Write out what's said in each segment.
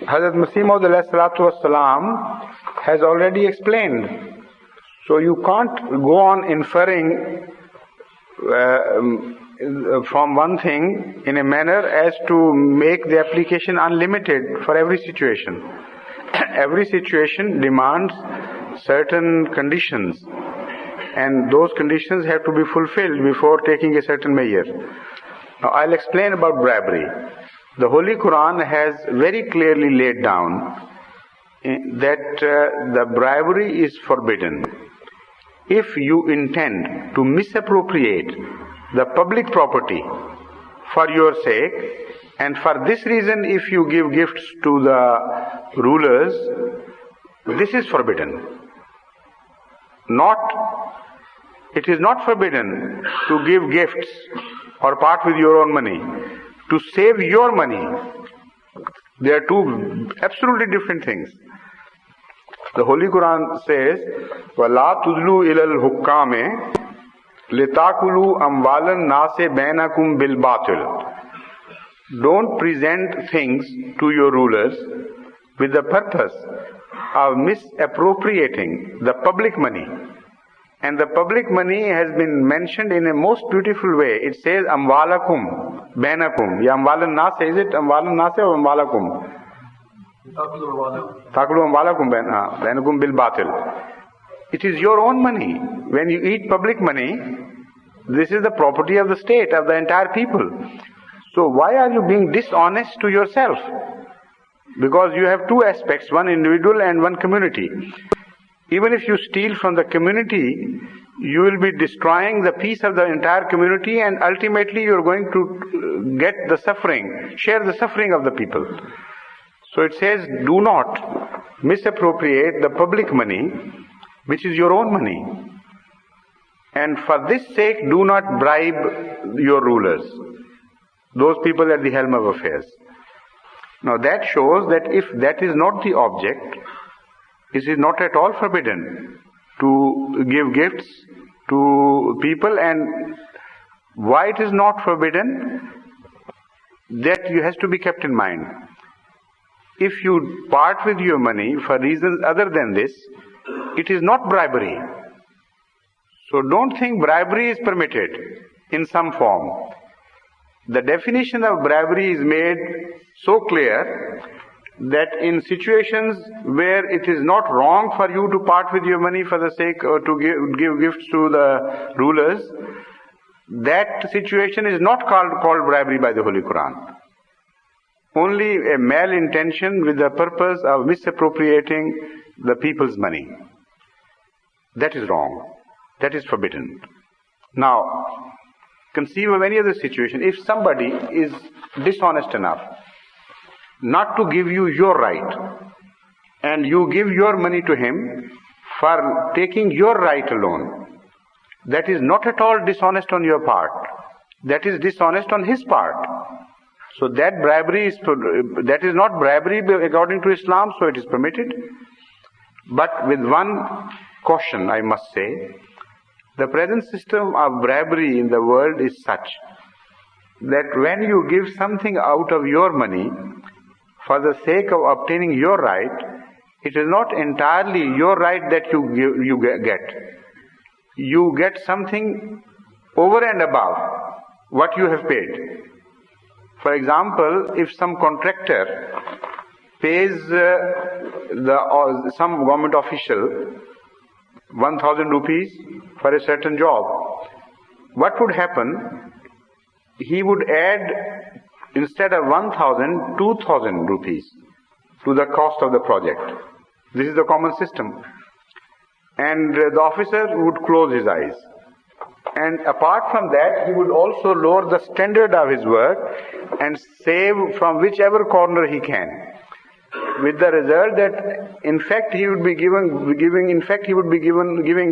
Hazrat Masih Maud ﷺ has already explained. So you can't go on inferring from one thing in a manner as to make the application unlimited for every situation. Every situation demands certain conditions, and those conditions have to be fulfilled before taking a certain measure. Now I'll explain about bribery. The Holy Quran has very clearly laid down that the bribery is forbidden. If you intend to misappropriate the public property for your sake, and for this reason if you give gifts to the rulers, this is forbidden. It is not forbidden to give gifts or part with your own money to save your money. They are two absolutely different things. The Holy Quran says, وَلَا تُدْلُوا إِلَى الْحُكَّامِ لِتَأْكُلُوا أَمْوَالَ النَّاسِ بَيْنَكُمْ بِالْبَاطِلِ. Don't present things to your rulers with the purpose of misappropriating the public money. And the public money has been mentioned in a most beautiful way. It says, أَمْوَالَكُمْ بَيْنَكُمْ. Ya أَمْوَالَ النَّاسِ, is it أَمْوَالَ النَّاسِ or أَمْوَالَكُمْ? تَأْكُلُوا أَمْوَالَكُمْ بَيْنَكُمْ بِالْبَاطِلِ. It is your own money. When you eat public money, this is the property of the state, of the entire people. So why are you being dishonest to yourself? Because you have two aspects, one individual and one community. Even if you steal from the community, you will be destroying the peace of the entire community, and ultimately you are going to get the suffering, share the suffering of the people. So it says, do not misappropriate the public money, which is your own money. And for this sake, do not bribe your rulers, those people at the helm of affairs. Now that shows that if that is not the object, it is not at all forbidden to give gifts to people. And why it is not forbidden, that has to be kept in mind. If you part with your money for reasons other than this, it is not bribery. So don't think bribery is permitted in some form. The definition of bribery is made so clear that in situations where it is not wrong for you to part with your money for the sake or to give gifts to the rulers, that situation is not called bribery by the Holy Quran. Only a malintention with the purpose of misappropriating the people's money. That is wrong. That is forbidden. Now, conceive of any other situation. If somebody is dishonest enough not to give you your right, and you give your money to him for taking your right alone, that is not at all dishonest on your part. That is dishonest on his part. So that is not bribery according to Islam, so it is permitted. But with one caution, I must say, the present system of bribery in the world is such that when you give something out of your money for the sake of obtaining your right, it is not entirely your right that you get. You get something over and above what you have paid. For example, if some contractor pays some government official 1,000 rupees for a certain job, what would happen? He would add, instead of 1,000, 2,000 rupees to the cost of the project. This is the common system. And the officer would close his eyes. And apart from that, he would also lower the standard of his work and save from whichever corner he can. With the result that, in fact, he would be giving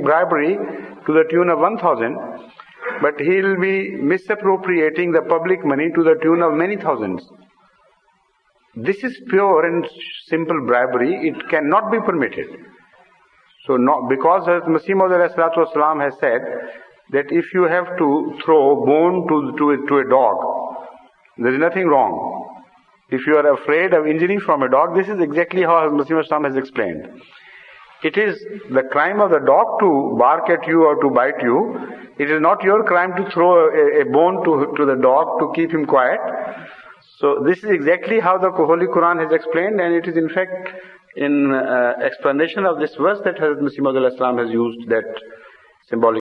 bribery to the tune of 1,000, but he will be misappropriating the public money to the tune of many thousands. This is pure and simple bribery. It cannot be permitted. So, because Masih Maud has said that if you have to throw bone to a dog, there is nothing wrong. If you are afraid of injury from a dog, this is exactly how Muslim Islam has explained. It is the crime of the dog to bark at you or to bite you. It is not your crime to throw a bone to the dog to keep him quiet. So this is exactly how the Holy Quran has explained, and it is in fact in explanation of this verse that Hazrat Masih Maud Islam has used that symbolic